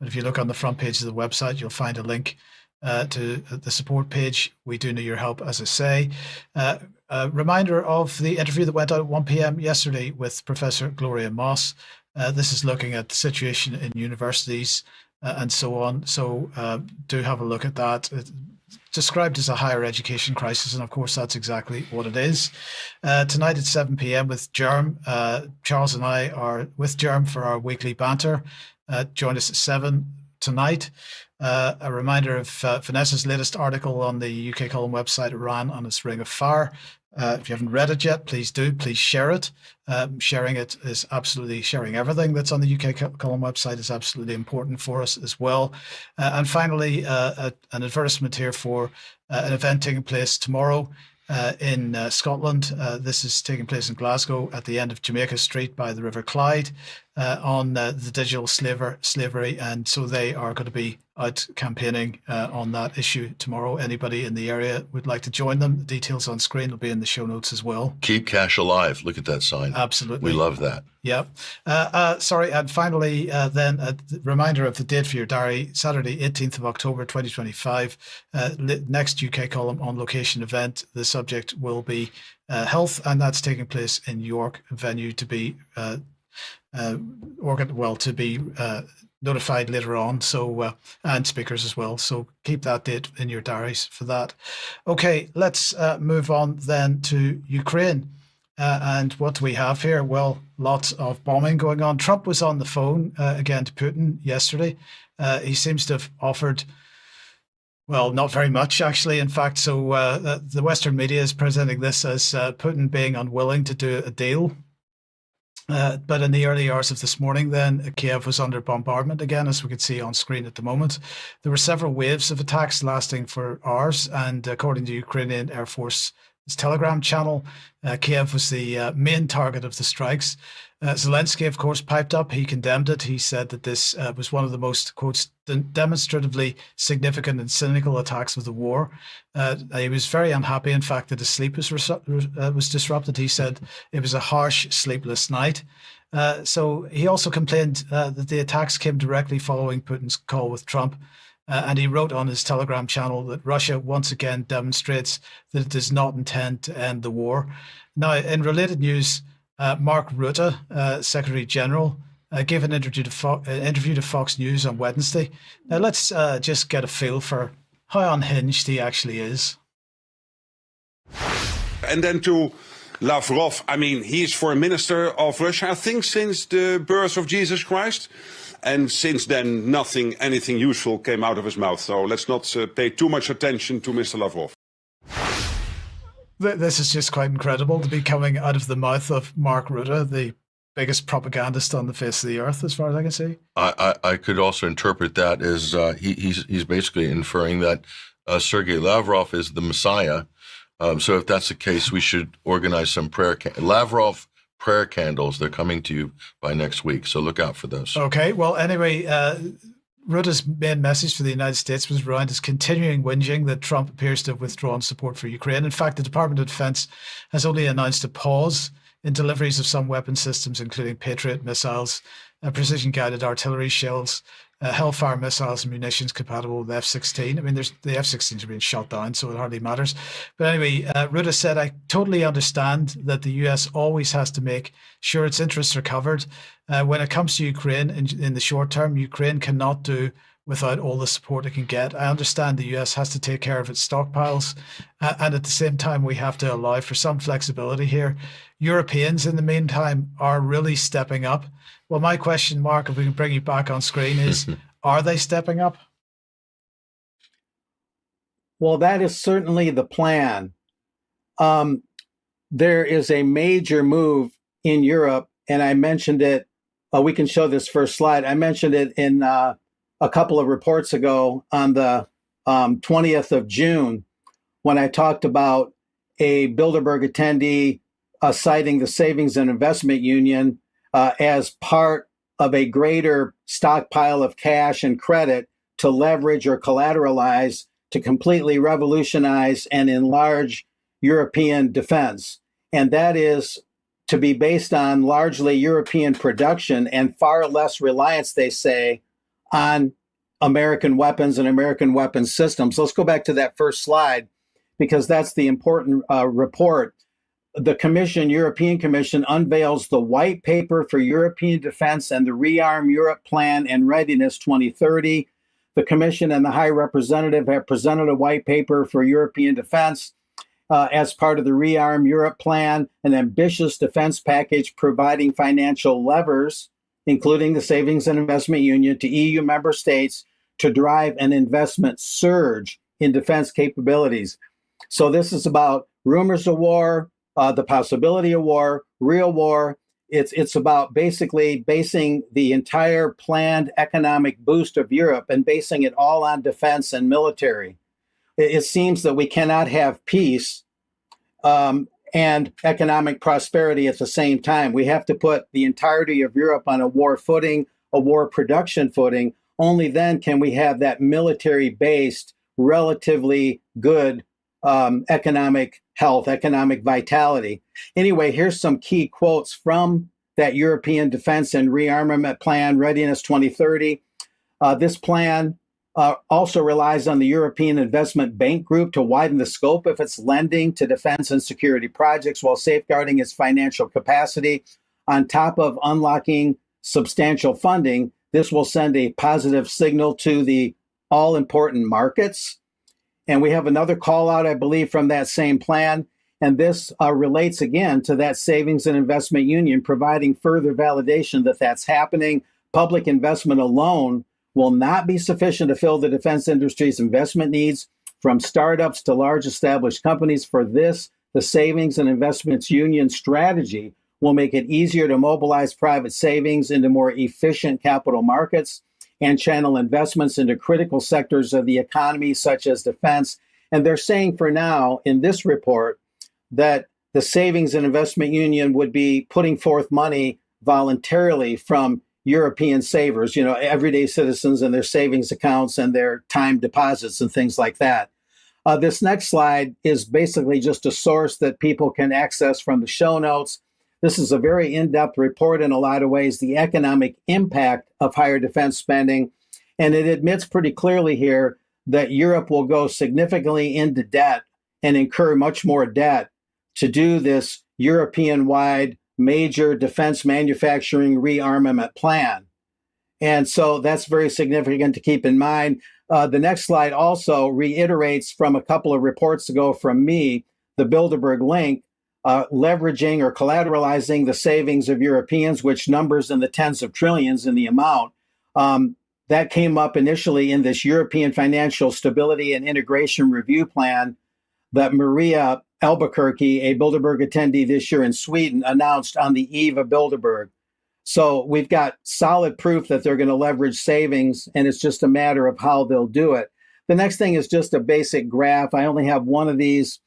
But if you look on the front page of the website, you'll find a link to the support page. We do need your help, as I say. A reminder of the interview that went out at 1 p.m. yesterday with Professor Gloria Moss. This is looking at the situation in universities and so on. So do have a look at that. It's described as a higher education crisis, and of course that's exactly what it is. Tonight at 7 p.m. with Germ, Charles and I are with Germ for our weekly banter. Join us at 7 tonight. A reminder of Vanessa's latest article on the UK Column website, Iran on its Ring of Fire. If you haven't read it yet, please do. Please share it. Sharing it is absolutely, sharing everything that's on the UK Column website is absolutely important for us as well. And finally, an advertisement here for an event taking place tomorrow in Scotland. This is taking place in Glasgow at the end of Jamaica Street by the River Clyde on the digital slavery. And so they are going to be out campaigning on that issue tomorrow. Anybody in the area would like to join them, the details on screen will be in the show notes as well. Keep cash alive. Look at that sign. Absolutely. We love that. Yeah. Sorry. And finally, then a reminder of the date for your diary, Saturday, 18th of October, 2025, next UK Column on Location event. The subject will be health, and that's taking place in York, venue to be notified later on. So and speakers as well. So keep that date in your diaries for that. Okay, let's move on then to Ukraine. And what do we have here? Well, lots of bombing going on. Trump was on the phone again to Putin yesterday. He seems to have offered, well, not very much, actually. In fact, so the Western media is presenting this as Putin being unwilling to do a deal. But in the early hours of this morning, then, Kiev was under bombardment again, as we could see on screen at the moment. There were several waves of attacks lasting for hours, and according to Ukrainian Air Force's Telegram channel, Kiev was the main target of the strikes. Zelensky, of course, piped up. He condemned it. He said that this was one of the most, quotes, demonstratively significant and cynical attacks of the war. He was very unhappy, in fact, that his sleep was disrupted. He said it was a harsh, sleepless night. So he also complained that the attacks came directly following Putin's call with Trump. And he wrote on his Telegram channel that Russia once again demonstrates that it does not intend to end the war. Now, in related news, Mark Rutte, Secretary General, gave an interview to Fox News on Wednesday. Now, let's just get a feel for how unhinged he actually is. And then to Lavrov, I mean, he is foreign minister of Russia, I think, since the birth of Jesus Christ. And since then, anything useful came out of his mouth. So let's not pay too much attention to Mr. Lavrov. This is just quite incredible to be coming out of the mouth of Mark Rutte, the biggest propagandist on the face of the earth, as far as I can see. I could also interpret that as he's basically inferring that Sergei Lavrov is the Messiah. So if that's the case, we should organize some Lavrov prayer candles. They're coming to you by next week, so look out for those. Okay. Well, anyway, Rutte's main message for the United States was around his continuing whinging that Trump appears to have withdrawn support for Ukraine. In fact, the Department of Defense has only announced a pause in deliveries of some weapon systems, including Patriot missiles, precision-guided artillery shells, Hellfire missiles and munitions compatible with F-16. I mean, the F-16s are being shot down, so it hardly matters. But anyway, Rutte said, I totally understand that the US always has to make sure its interests are covered. When it comes to Ukraine, in the short term, Ukraine cannot do without all the support it can get. I understand the US has to take care of its stockpiles, and at the same time, we have to allow for some flexibility here. Europeans, in the meantime, are really stepping up. Well, my question, Mark, if we can bring you back on screen, is are they stepping up? Well, that is certainly the plan. There is a major move in Europe, and I mentioned it. We can show this first slide. I mentioned it in a couple of reports ago on the 20th of June when I talked about a Bilderberg attendee citing the Savings and Investment Union as part of a greater stockpile of cash and credit to leverage or collateralize to completely revolutionize and enlarge European defense. And that is to be based on largely European production and far less reliance, they say, on American weapons and American weapons systems. Let's go back to that first slide, because that's the important report. the European Commission, unveils the White Paper for European Defense and the Rearm Europe Plan and Readiness 2030. The Commission and the High Representative have presented a White Paper for European Defense as part of the Rearm Europe Plan, an ambitious defense package providing financial levers, including the Savings and Investment Union, to EU member states to drive an investment surge in defense capabilities. So this is about rumors of war, the possibility of war, real war. It's about basically basing the entire planned economic boost of Europe and basing it all on defense and military. It seems that we cannot have peace and economic prosperity at the same time. We have to put the entirety of Europe on a war footing, a war production footing. Only then can we have that military-based, relatively good economic health, economic vitality. Anyway, here's some key quotes from that European Defense and Rearmament Plan, Readiness 2030. This plan also relies on the European Investment Bank Group to widen the scope of its lending to defense and security projects while safeguarding its financial capacity. On top of unlocking substantial funding, this will send a positive signal to the all-important markets. And we have another call out, I believe, from that same plan. And this relates again to that Savings and Investment Union, providing further validation that that's happening. Public investment alone will not be sufficient to fill the defense industry's investment needs, from startups to large established companies. For this, the Savings and Investments Union strategy will make it easier to mobilize private savings into more efficient capital markets and channel investments into critical sectors of the economy, such as defense. And they're saying for now in this report that the Savings and Investment Union would be putting forth money voluntarily from European savers, everyday citizens and their savings accounts and their time deposits and things like that. This next slide is basically just a source that people can access from the show notes. This is a very in-depth report in a lot of ways, the economic impact of higher defense spending. And it admits pretty clearly here that Europe will go significantly into debt and incur much more debt to do this European-wide major defense manufacturing rearmament plan. And so that's very significant to keep in mind. The next slide also reiterates from a couple of reports ago from me, the Bilderberg link, leveraging or collateralizing the savings of Europeans, which numbers in the tens of trillions in the amount. That came up initially in this European Financial Stability and Integration Review Plan that Maria Albuquerque, a Bilderberg attendee this year in Sweden, announced on the eve of Bilderberg. So we've got solid proof that they're going to leverage savings, and it's just a matter of how they'll do it. The next thing is just a basic graph. I only have one of these.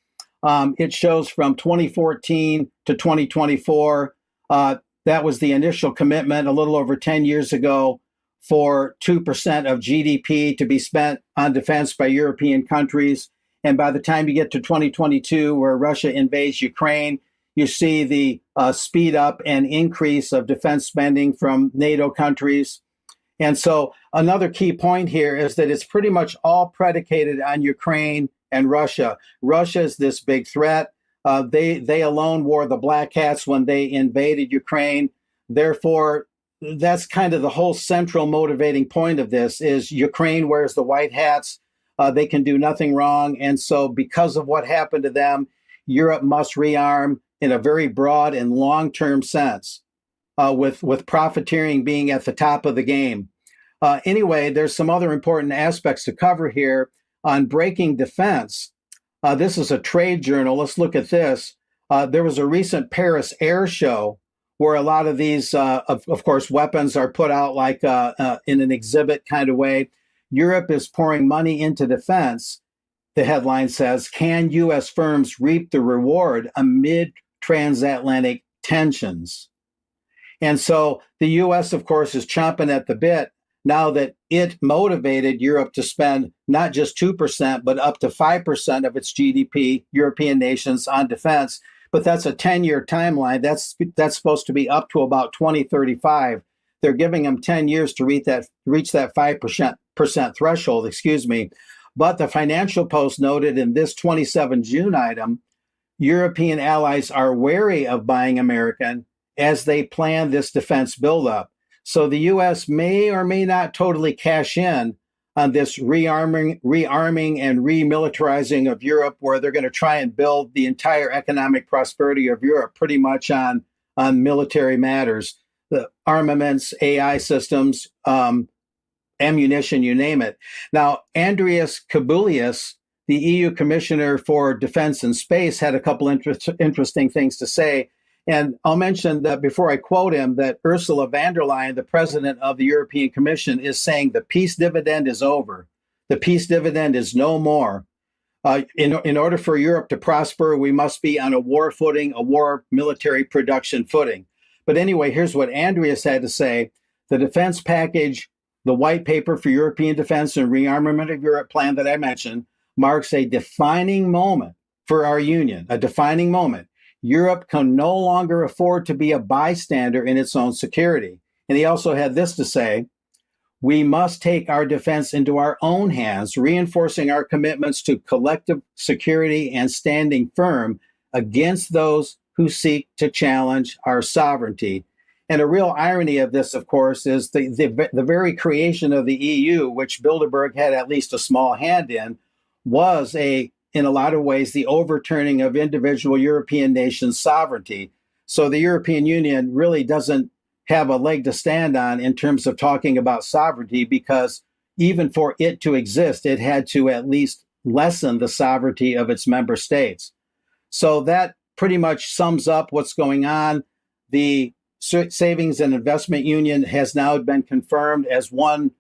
It shows from 2014 to 2024. That was the initial commitment a little over 10 years ago for 2% of GDP to be spent on defense by European countries. And by the time you get to 2022, where Russia invades Ukraine, you see the speed up and increase of defense spending from NATO countries. And so another key point here is that it's pretty much all predicated on Ukraine and Russia. Russia is this big threat. They alone wore the black hats when they invaded Ukraine. Therefore, that's kind of the whole central motivating point of this is Ukraine wears the white hats. They can do nothing wrong. And so because of what happened to them, Europe must rearm in a very broad and long-term sense, with profiteering being at the top of the game. Anyway, there's some other important aspects to cover here on breaking defense. This is a trade journal. Let's look at this. There was a recent Paris Air Show where a lot of these, of course, weapons are put out like in an exhibit kind of way. Europe is pouring money into defense, the headline says. Can U.S. firms reap the reward amid transatlantic tensions? And so the U.S., of course, is chomping at the bit now that it motivated Europe to spend not just 2%, but up to 5% of its GDP, European nations, on defense. But that's a 10-year timeline. That's supposed to be up to about 2035. They're giving them 10 years to reach that 5% threshold, But the Financial Post noted in this 27 June item European allies are wary of buying American as they plan this defense buildup. So the U.S. may or may not totally cash in on this rearming and remilitarizing of Europe, where they're going to try and build the entire economic prosperity of Europe pretty much on military matters, the armaments, AI systems, ammunition, you name it. Now, Andrius Kubilius, the EU Commissioner for Defense and Space, had a couple interesting things to say. And I'll mention that before I quote him, that Ursula von der Leyen, the president of the European Commission, is saying the peace dividend is over. The peace dividend is no more. In order for Europe to prosper, we must be on a war footing, a war military production footing. But anyway, here's what Andreas had to say. The defense package, the white paper for European defense and rearmament of Europe plan that I mentioned, marks a defining moment for our union, a defining moment. Europe can no longer afford to be a bystander in its own security. And he also had this to say, we must take our defense into our own hands, reinforcing our commitments to collective security and standing firm against those who seek to challenge our sovereignty. And a real irony of this, of course, is the very creation of the EU, which Bilderberg had at least a small hand in, was in a lot of ways, the overturning of individual European nations' sovereignty. So the European Union really doesn't have a leg to stand on in terms of talking about sovereignty, because even for it to exist, it had to at least lessen the sovereignty of its member states. So that pretty much sums up what's going on. The Savings and Investment Union has now been confirmed as one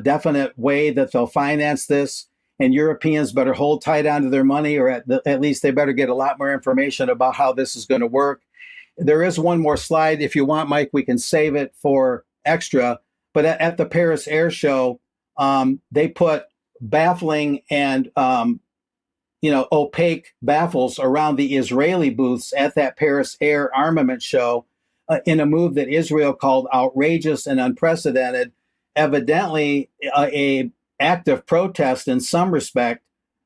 definite way that they'll finance this. And Europeans better hold tight onto their money, or at least they better get a lot more information about how this is going to work. There is one more slide. If you want, Mike, we can save it for extra. But at the Paris Air Show, they put baffling and opaque baffles around the Israeli booths at that Paris Air Armament Show in a move that Israel called outrageous and unprecedented, evidently a act of protest in some respect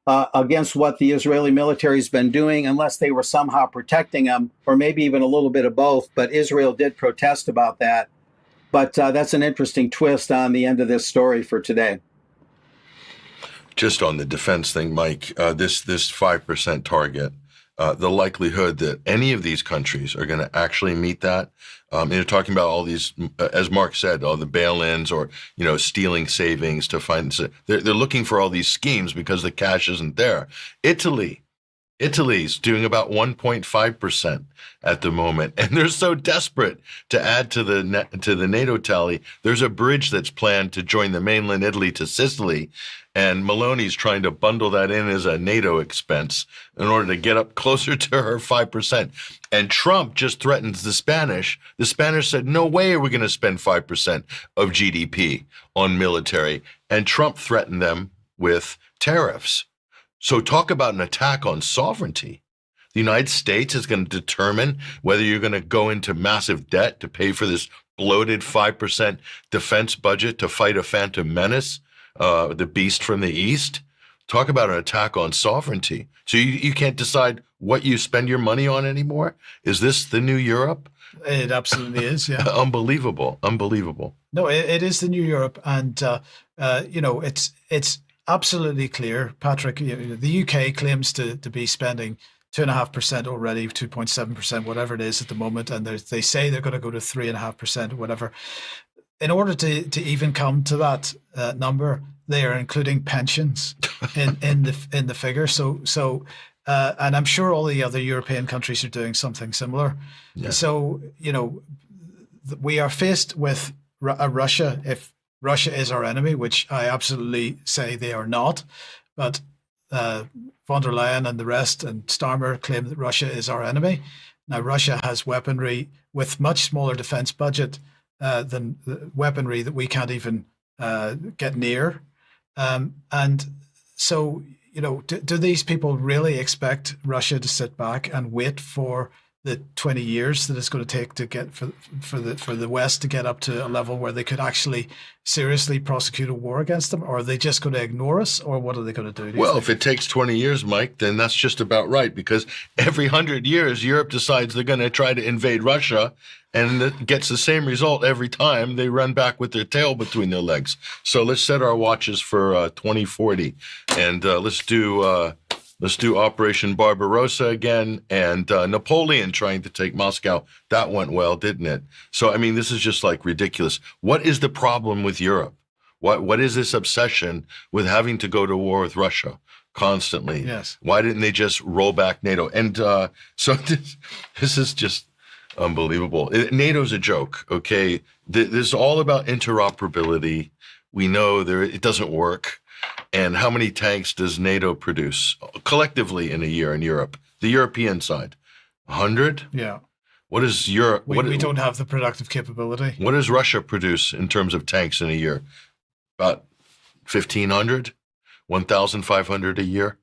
against what the Israeli military has been doing, unless they were somehow protecting them, or maybe even a little bit of both. But Israel did protest about that. But that's an interesting twist on the end of this story for today. Just on the defense thing, Mike, this 5% target, the likelihood that any of these countries are going to actually meet that. You're talking about all these, as Mark said, all the bail-ins or, stealing savings to find. They're looking for all these schemes because the cash isn't there. Italy's doing about 1.5% at the moment, and they're so desperate to add to the NATO tally. There's a bridge that's planned to join the mainland Italy to Sicily, and Meloni's trying to bundle that in as a NATO expense in order to get up closer to her 5%. And Trump just threatens the Spanish. The Spanish said, no way are we going to spend 5% of GDP on military. And Trump threatened them with tariffs. So talk about an attack on sovereignty. The United States is going to determine whether you're going to go into massive debt to pay for this bloated 5% defense budget to fight a phantom menace, the beast from the East. Talk about an attack on sovereignty. So you can't decide what you spend your money on anymore? Is this the new Europe? It absolutely is, yeah. Unbelievable. No, it is the new Europe. And, it's absolutely clear, Patrick. The UK claims to be spending 2.5% already, 2.7%, whatever it is at the moment, and they say they're going to go to 3.5% or whatever. In order to even come to that number, they are including pensions in the figure. So and I'm sure all the other European countries are doing something similar. Yeah. So we are faced with a Russia. If Russia is our enemy, which I absolutely say they are not, but von der Leyen and the rest and Starmer claim that Russia is our enemy. Now, Russia has weaponry with much smaller defense budget than the weaponry that we can't even get near. And so, do these people really expect Russia to sit back and wait for the 20 years that it's going to take to get for the West to get up to a level where they could actually seriously prosecute a war against them? Or are they just going to ignore us? Or what are they going to do? Well, if it takes 20 years, Mike, then that's just about right, because every 100 years, Europe decides they're going to try to invade Russia, and it gets the same result every time. They run back with their tail between their legs. So let's set our watches for 2040, and let's do Operation Barbarossa again, and Napoleon trying to take Moscow. That went well, didn't it? So, I mean, this is just like ridiculous. What is the problem with Europe? What is this obsession with having to go to war with Russia constantly? Yes. Why didn't they just roll back NATO? And so this is just unbelievable. NATO's a joke, okay? This is all about interoperability. We know it doesn't work. And how many tanks does NATO produce collectively in a year in Europe? The European side, 100? Yeah. What is Europe? We don't have the productive capability. What does Russia produce in terms of tanks in a year? About 1,500, 1,500 a year.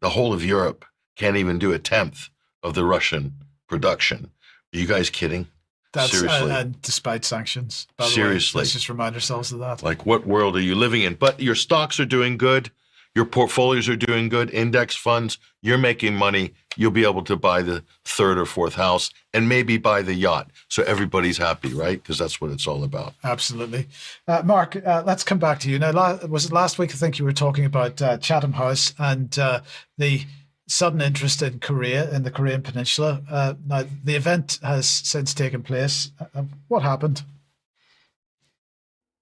The whole of Europe can't even do a tenth of the Russian production. Are you guys kidding? That's Seriously. And despite sanctions. By the way, Seriously. let's just remind ourselves of that. Like, what world are you living in? But your stocks are doing good. Your portfolios are doing good. Index funds, you're making money. You'll be able to buy the third or fourth house and maybe buy the yacht. So everybody's happy, right? Because that's what it's all about. Absolutely. Mark, let's come back to you. Now, was it last week, I think you were talking about Chatham House and the sudden interest in Korea, in the Korean Peninsula. Now, the event has since taken place. What happened?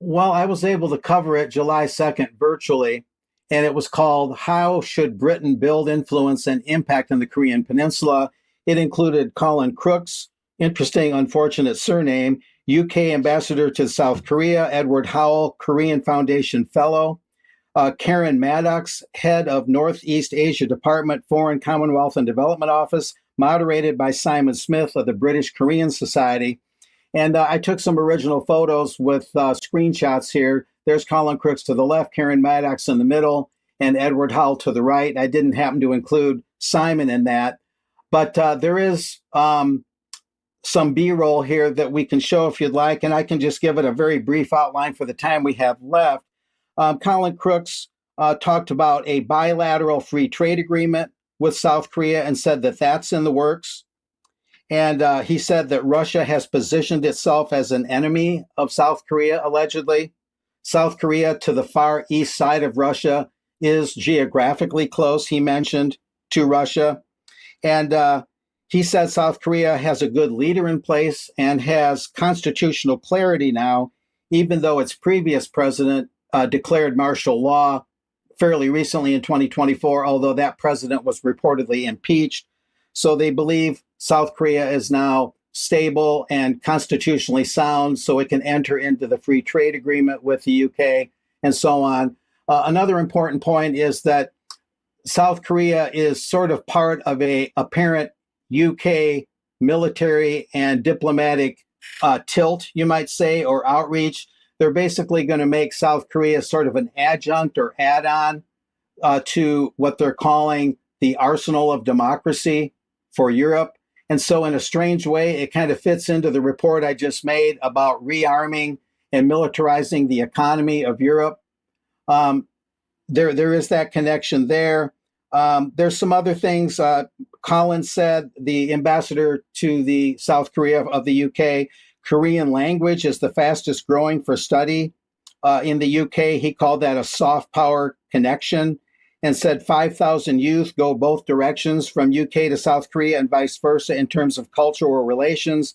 Well, I was able to cover it July 2nd virtually, and it was called How Should Britain Build Influence and Impact on the Korean Peninsula? It included Colin Crooks, interesting, unfortunate surname, UK Ambassador to South Korea, Edward Howell, Korean Foundation Fellow, Karen Maddox, head of Northeast Asia Department, Foreign Commonwealth and Development Office, moderated by Simon Smith of the British Korean Society. And I took some original photos with screenshots here. There's Colin Crooks to the left, Karen Maddox in the middle, and Edward Howell to the right. I didn't happen to include Simon in that. But there is some B-roll here that we can show if you'd like, and I can just give it a very brief outline for the time we have left. Colin Crooks talked about a bilateral free trade agreement with South Korea and said that that's in the works. And he said that Russia has positioned itself as an enemy of South Korea, allegedly. South Korea, to the far east side of Russia, is geographically close, he mentioned, to Russia. And he said South Korea has a good leader in place and has constitutional clarity now, even though its previous president declared martial law fairly recently in 2024, although that president was reportedly impeached. So they believe South Korea is now stable and constitutionally sound, so it can enter into the free trade agreement with the UK and so on. Another important point is that South Korea is sort of part of a apparent UK military and diplomatic tilt, you might say, or outreach. They're basically going to make South Korea sort of an adjunct or add-on to what they're calling the arsenal of democracy for Europe. And so in a strange way, it kind of fits into the report I just made about rearming and militarizing the economy of Europe. There is that connection there. There's some other things. Colin said, the ambassador to the South Korea of the UK, Korean language is the fastest growing for study in the UK. He called that a soft power connection and said 5,000 youth go both directions from UK to South Korea and vice versa in terms of cultural relations.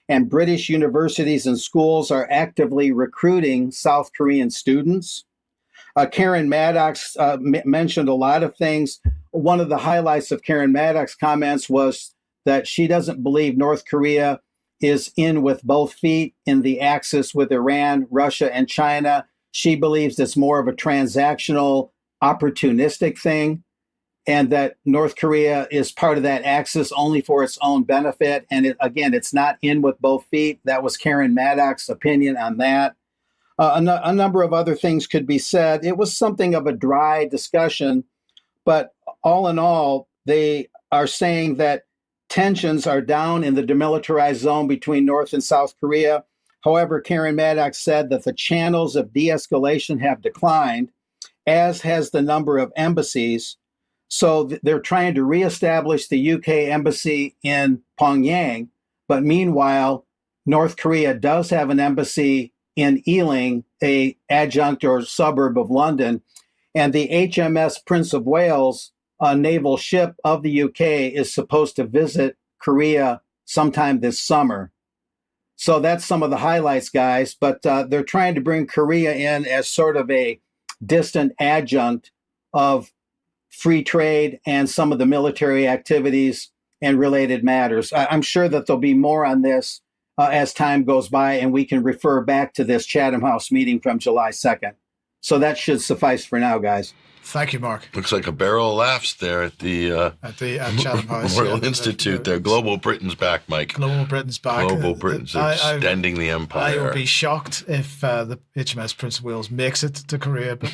And British universities and schools are actively recruiting South Korean students. Karen Maddox mentioned a lot of things. One of the highlights of Karen Maddox's comments was that she doesn't believe North Korea is in with both feet in the axis with Iran, Russia, and China. She believes it's more of a transactional, opportunistic thing, and that North Korea is part of that axis only for its own benefit. And it's not in with both feet. That was Karen Maddox's opinion on that. A number of other things could be said. It was something of a dry discussion, but all in all, they are saying that tensions are down in the demilitarized zone between North and South Korea. However, Karen Maddox said that the channels of de-escalation have declined, as has the number of embassies. So they're trying to reestablish the UK embassy in Pyongyang. But meanwhile, North Korea does have an embassy in Ealing, a adjunct or suburb of London. And the HMS Prince of Wales, a naval ship of the UK, is supposed to visit Korea sometime this summer. So that's some of the highlights, guys. But they're trying to bring Korea in as sort of a distant adjunct of free trade and some of the military activities and related matters. I'm sure that there'll be more on this as time goes by, and we can refer back to this Chatham House meeting from July 2nd. So that should suffice for now, guys. Thank you, Mark. Looks like a barrel of laughs there at the Chatham House Royal Institute there. Global Britain's back, Mike. Global Britain's back. Global Britain's extending the empire. I will be shocked if the HMS Prince of Wales makes it to Korea, but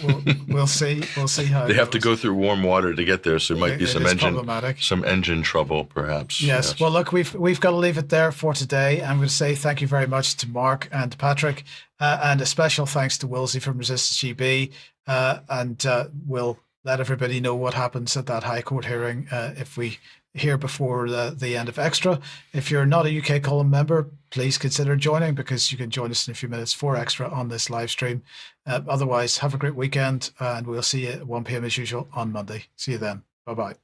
we'll see. We'll see how they have to go through warm water to get there, so there might be some engine trouble, perhaps. Yes. Well, look, we've got to leave it there for today. I'm going to say thank you very much to Mark and Patrick, and a special thanks to Wilsey from Resistance GB. And we'll let everybody know what happens at that High Court hearing if we hear before the end of Extra. If you're not a UK Column member, please consider joining, because you can join us in a few minutes for Extra on this live stream. Otherwise, have a great weekend, and we'll see you at 1 p.m. as usual on Monday. See you then. Bye-bye.